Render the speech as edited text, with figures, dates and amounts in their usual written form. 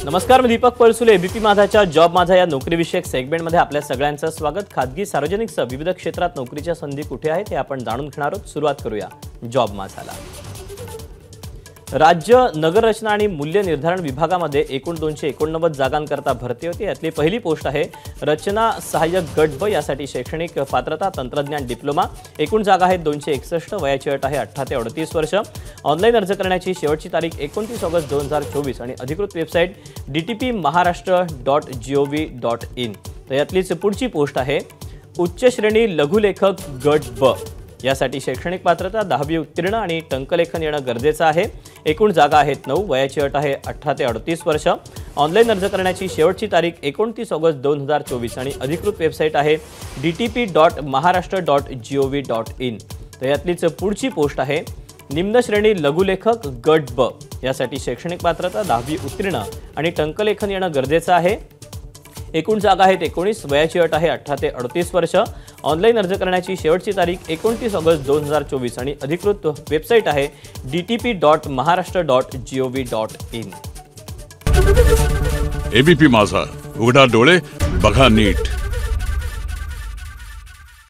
नमस्कार, मी Deepak परसुले। ABP माझाच्या job माझा या नोकरीविषयक सेगमेंटमध्ये आपल्या सगळ्यांचं स्वागत। खाजगी सार्वजनिकसह विविध क्षेत्रात नोकरीच्या संधी कुठे आहेत हे आपण जाणून घेणार आहोत। सुरुवात करूया जॉब माझाला। राज्य नगर रचना आणि मूल्य निर्धारण विभागामध्ये एकूण 289 जागांकरता भरती होती। यातली पहिली पोस्ट आहे रचना सहाय्यक गट ब। यासाठी शैक्षणिक पात्रता तंत्रज्ञान डिप्लोमा। एकूण जागा आहेत 261। वयाची अट आहे 18 ते 38 वर्ष। ऑनलाईन अर्ज करण्याची शेवटची तारीख 29 ऑगस्ट 2024 आणि अधिकृत वेबसाईट dtpmaharashtra.gov.in। तर यातलीच पुढची पोस्ट आहे उच्च श्रेणी लघुलेखक गट ब। यासाठी शैक्षणिक पात्रता 10वी उत्तीर्ण आणि टंकलेखन येणं गरजेचं आहे। एकूण जागा आहेत 9। वयाची अट आहे 18 ते 38 वर्ष। ऑनलाईन अर्ज करण्याची शेवटची तारीख 29 ऑगस्ट 2024 आणि अधिकृत वेबसाईट आहे dtp.maharashtra.gov.in। तर यातलीच पुढची पोस्ट आहे निम्न श्रेणी लघुलेखक गट ब। यासाठी शैक्षणिक पात्रता 10वी उत्तीर्ण आणि टंकलेखन येणं गरजेचं आहे। एकूण जागा आहेत 19। वयाची अट आहे 18 ते 38 वर्ष। ऑनलाईन अर्ज करण्याची शेवटची तारीख 29 ऑगस्ट 2024 आणि अधिकृत वेबसाईट आहे dtp.maharashtra.gov.in। एबीपी माझा, उघडा डोळे बघा नीट।